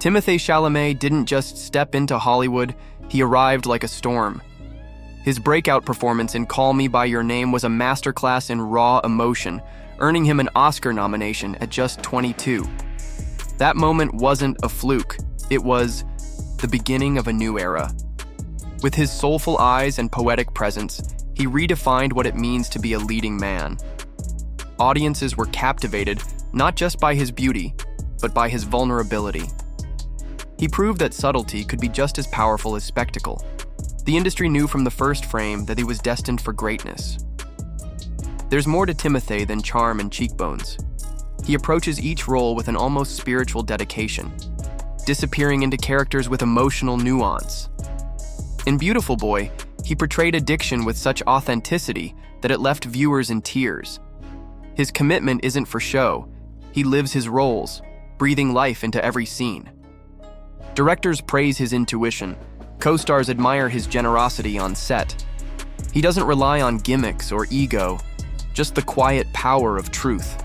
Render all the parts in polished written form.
Timothée Chalamet didn't just step into Hollywood, he arrived like a storm. His breakout performance in Call Me By Your Name was a masterclass in raw emotion, earning him an Oscar nomination at just 22. That moment wasn't a fluke, it was the beginning of a new era. With his soulful eyes and poetic presence, he redefined what it means to be a leading man. Audiences were captivated not just by his beauty, but by his vulnerability. He proved that subtlety could be just as powerful as spectacle. The industry knew from the first frame that he was destined for greatness. There's more to Timothée than charm and cheekbones. He approaches each role with an almost spiritual dedication, disappearing into characters with emotional nuance. In Beautiful Boy, he portrayed addiction with such authenticity that it left viewers in tears. His commitment isn't for show. He lives his roles, breathing life into every scene. Directors praise his intuition. Co-stars admire his generosity on set. He doesn't rely on gimmicks or ego, just the quiet power of truth.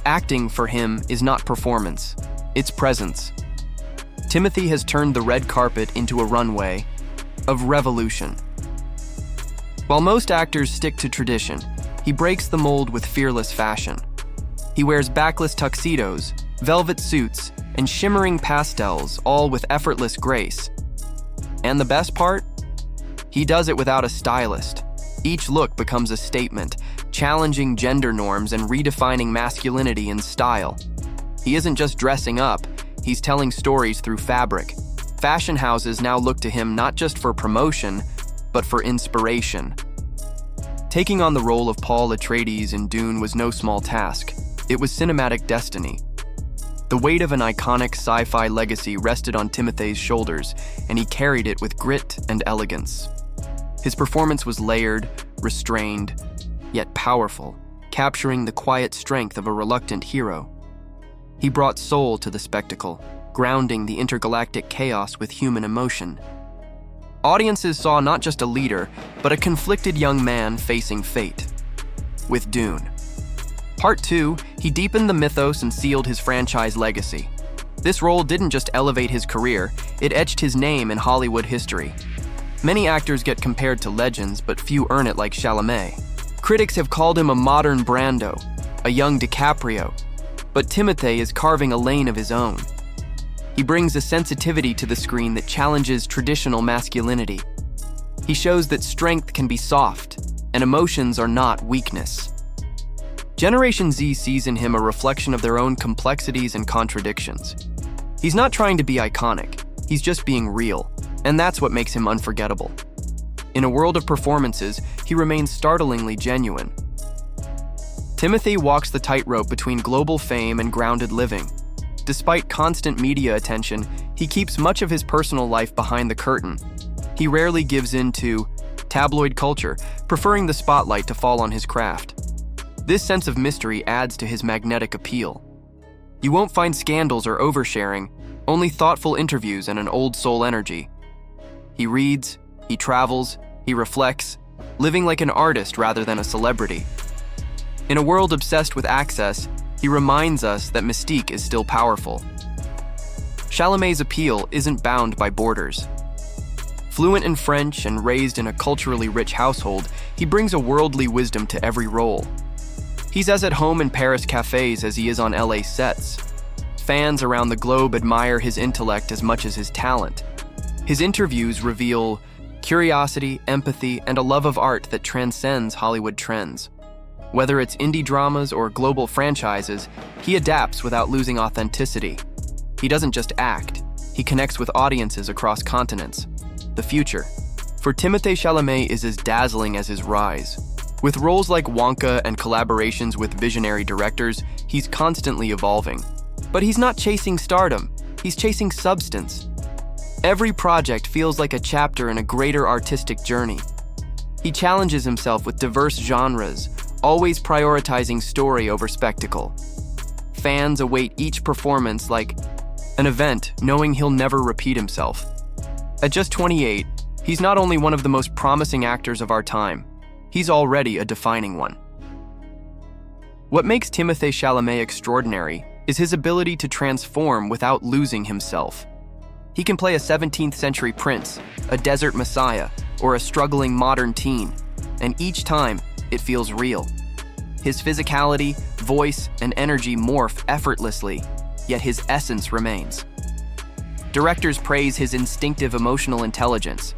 Acting for him is not performance, it's presence. Timothée has turned the red carpet into a runway of revolution. While most actors stick to tradition, he breaks the mold with fearless fashion. He wears backless tuxedos, velvet suits, and shimmering pastels, all with effortless grace. And the best part? He does it without a stylist. Each look becomes a statement, challenging gender norms and redefining masculinity in style. He isn't just dressing up, he's telling stories through fabric. Fashion houses now look to him not just for promotion, but for inspiration. Taking on the role of Paul Atreides in Dune was no small task. It was cinematic destiny. The weight of an iconic sci-fi legacy rested on Timothée's shoulders, and he carried it with grit and elegance. His performance was layered, restrained, yet powerful, capturing the quiet strength of a reluctant hero. He brought soul to the spectacle, grounding the intergalactic chaos with human emotion. Audiences saw not just a leader, but a conflicted young man facing fate. With Dune. Part 2, he deepened the mythos and sealed his franchise legacy. This role didn't just elevate his career, it etched his name in Hollywood history. Many actors get compared to legends, but few earn it like Chalamet. Critics have called him a modern Brando, a young DiCaprio, but Timothée is carving a lane of his own. He brings a sensitivity to the screen that challenges traditional masculinity. He shows that strength can be soft, and emotions are not weakness. Generation Z sees in him a reflection of their own complexities and contradictions. He's not trying to be iconic, he's just being real, and that's what makes him unforgettable. In a world of performances, he remains startlingly genuine. Timothée walks the tightrope between global fame and grounded living. Despite constant media attention, he keeps much of his personal life behind the curtain. He rarely gives in to tabloid culture, preferring the spotlight to fall on his craft. This sense of mystery adds to his magnetic appeal. You won't find scandals or oversharing, only thoughtful interviews and an old soul energy. He reads, he travels, he reflects, living like an artist rather than a celebrity. In a world obsessed with access, he reminds us that mystique is still powerful. Chalamet's appeal isn't bound by borders. Fluent in French and raised in a culturally rich household, he brings a worldly wisdom to every role. He's as at home in Paris cafes as he is on LA sets. Fans around the globe admire his intellect as much as his talent. His interviews reveal curiosity, empathy, and a love of art that transcends Hollywood trends. Whether it's indie dramas or global franchises, he adapts without losing authenticity. He doesn't just act, he connects with audiences across continents. The future for Timothée Chalamet is as dazzling as his rise. With roles like Wonka and collaborations with visionary directors, he's constantly evolving. But he's not chasing stardom, he's chasing substance. Every project feels like a chapter in a greater artistic journey. He challenges himself with diverse genres, always prioritizing story over spectacle. Fans await each performance like an event, knowing he'll never repeat himself. At just 28, he's not only one of the most promising actors of our time, he's already a defining one. What makes Timothée Chalamet extraordinary is his ability to transform without losing himself. He can play a 17th century prince, a desert messiah, or a struggling modern teen, and each time it feels real. His physicality, voice, and energy morph effortlessly, yet his essence remains. Directors praise his instinctive emotional intelligence.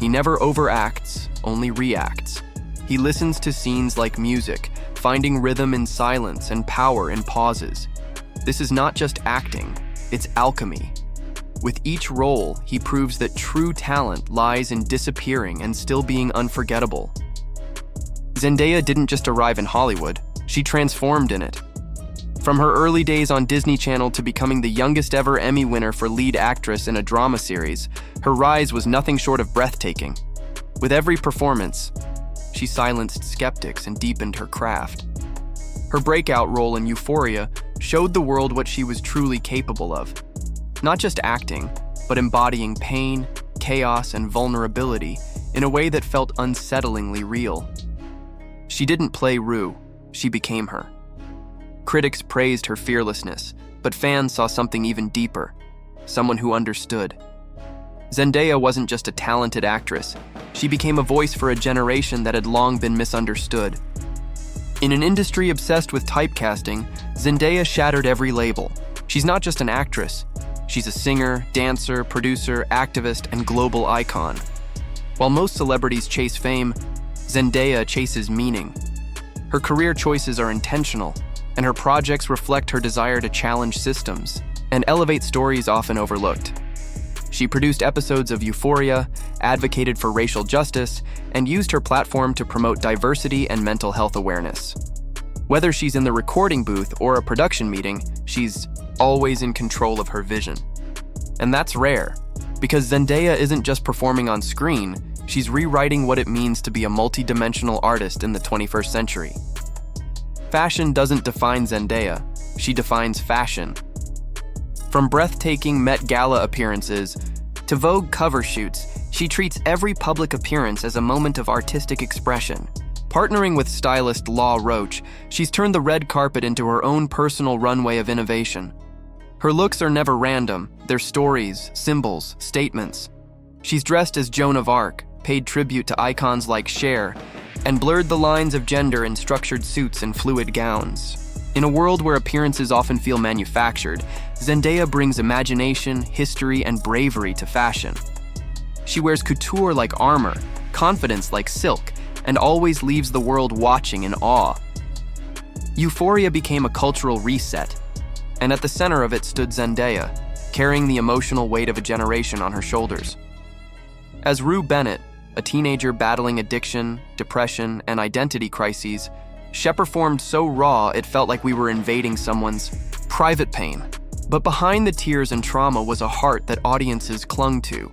He never overacts, only reacts. He listens to scenes like music, finding rhythm in silence and power in pauses. This is not just acting, it's alchemy. With each role, he proves that true talent lies in disappearing and still being unforgettable. Zendaya didn't just arrive in Hollywood, she transformed in it. From her early days on Disney Channel to becoming the youngest ever Emmy winner for lead actress in a drama series, her rise was nothing short of breathtaking. With every performance, she silenced skeptics and deepened her craft. Her breakout role in Euphoria showed the world what she was truly capable of. Not just acting, but embodying pain, chaos, and vulnerability in a way that felt unsettlingly real. She didn't play Rue, she became her. Critics praised her fearlessness, but fans saw something even deeper, someone who understood. Zendaya wasn't just a talented actress, she became a voice for a generation that had long been misunderstood. In an industry obsessed with typecasting, Zendaya shattered every label. She's not just an actress, she's a singer, dancer, producer, activist, and global icon. While most celebrities chase fame, Zendaya chases meaning. Her career choices are intentional, and her projects reflect her desire to challenge systems and elevate stories often overlooked. She produced episodes of Euphoria, advocated for racial justice, and used her platform to promote diversity and mental health awareness. Whether she's in the recording booth or a production meeting, she's always in control of her vision. And that's rare, because Zendaya isn't just performing on screen, she's rewriting what it means to be a multi-dimensional artist in the 21st century. Fashion doesn't define Zendaya, she defines fashion. From breathtaking Met Gala appearances to Vogue cover shoots, she treats every public appearance as a moment of artistic expression. Partnering with stylist Law Roach, she's turned the red carpet into her own personal runway of innovation. Her looks are never random, they're stories, symbols, statements. She's dressed as Joan of Arc, paid tribute to icons like Cher, and blurred the lines of gender in structured suits and fluid gowns. In a world where appearances often feel manufactured, Zendaya brings imagination, history, and bravery to fashion. She wears couture like armor, confidence like silk, and always leaves the world watching in awe. Euphoria became a cultural reset, and at the center of it stood Zendaya, carrying the emotional weight of a generation on her shoulders. As Rue Bennett, a teenager battling addiction, depression, and identity crises, she performed so raw it felt like we were invading someone's private pain. But behind the tears and trauma was a heart that audiences clung to.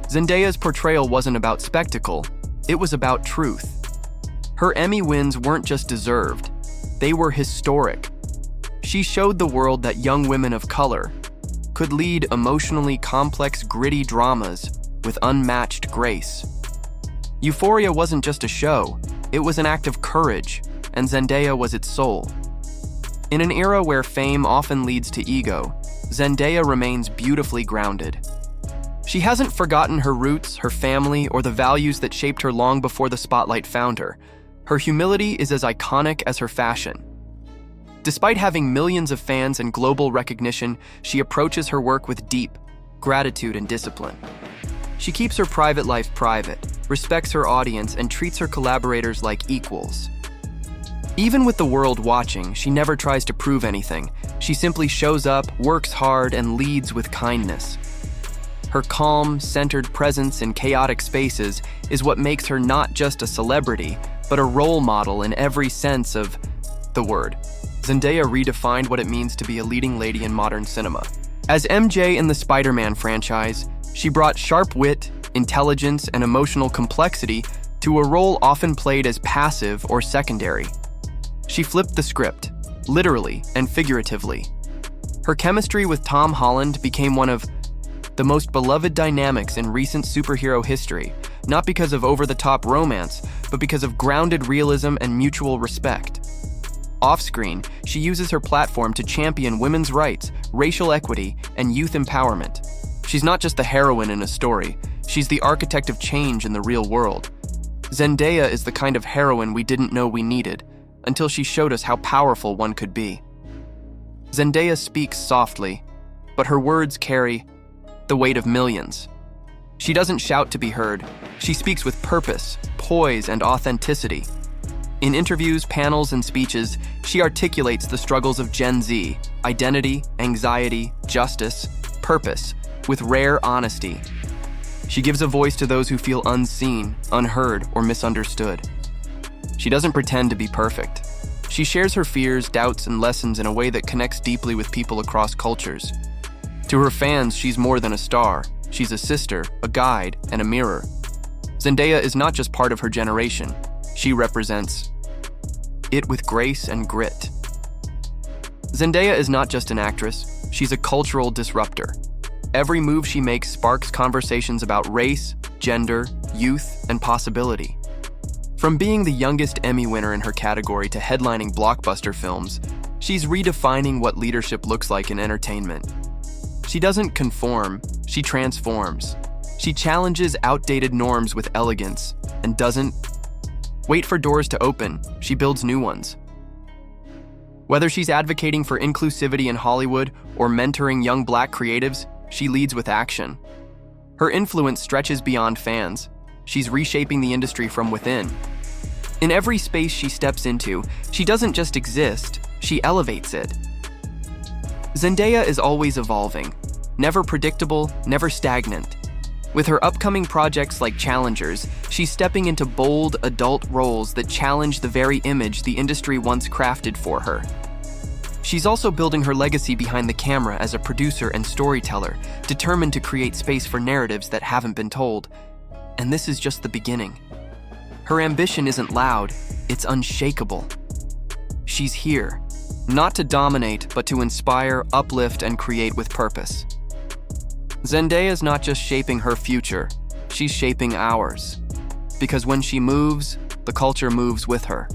Zendaya's portrayal wasn't about spectacle, it was about truth. Her Emmy wins weren't just deserved, they were historic. She showed the world that young women of color could lead emotionally complex, gritty dramas with unmatched grace. Euphoria wasn't just a show, it was an act of courage, and Zendaya was its soul. In an era where fame often leads to ego, Zendaya remains beautifully grounded. She hasn't forgotten her roots, her family, or the values that shaped her long before the spotlight found her. Her humility is as iconic as her fashion. Despite having millions of fans and global recognition, she approaches her work with deep gratitude and discipline. She keeps her private life private, respects her audience, and treats her collaborators like equals. Even with the world watching, she never tries to prove anything. She simply shows up, works hard, and leads with kindness. Her calm, centered presence in chaotic spaces is what makes her not just a celebrity, but a role model in every sense of the word. Zendaya redefined what it means to be a leading lady in modern cinema. As MJ in the Spider-Man franchise, she brought sharp wit, intelligence, and emotional complexity to a role often played as passive or secondary. She flipped the script, literally and figuratively. Her chemistry with Tom Holland became one of the most beloved dynamics in recent superhero history, not because of over-the-top romance, but because of grounded realism and mutual respect. Off-screen, she uses her platform to champion women's rights, racial equity, and youth empowerment. She's not just the heroine in a story, she's the architect of change in the real world. Zendaya is the kind of heroine we didn't know we needed, until she showed us how powerful one could be. Zendaya speaks softly, but her words carry the weight of millions. She doesn't shout to be heard, she speaks with purpose, poise, and authenticity. In interviews, panels, and speeches, she articulates the struggles of Gen Z, identity, anxiety, justice, purpose, with rare honesty. She gives a voice to those who feel unseen, unheard, or misunderstood. She doesn't pretend to be perfect. She shares her fears, doubts, and lessons in a way that connects deeply with people across cultures. To her fans, she's more than a star. She's a sister, a guide, and a mirror. Zendaya is not just part of her generation. She represents it with grace and grit. Zendaya is not just an actress, she's a cultural disruptor. Every move she makes sparks conversations about race, gender, youth, and possibility. From being the youngest Emmy winner in her category to headlining blockbuster films, she's redefining what leadership looks like in entertainment. She doesn't conform, she transforms. She challenges outdated norms with elegance and doesn't wait for doors to open, she builds new ones. Whether she's advocating for inclusivity in Hollywood or mentoring young Black creatives, she leads with action. Her influence stretches beyond fans. She's reshaping the industry from within. In every space she steps into, she doesn't just exist, she elevates it. Zendaya is always evolving, never predictable, never stagnant. With her upcoming projects like Challengers, she's stepping into bold, adult roles that challenge the very image the industry once crafted for her. She's also building her legacy behind the camera as a producer and storyteller, determined to create space for narratives that haven't been told. And this is just the beginning. Her ambition isn't loud, it's unshakable. She's here, not to dominate, but to inspire, uplift, and create with purpose. Zendaya's not just shaping her future, she's shaping ours. Because when she moves, the culture moves with her.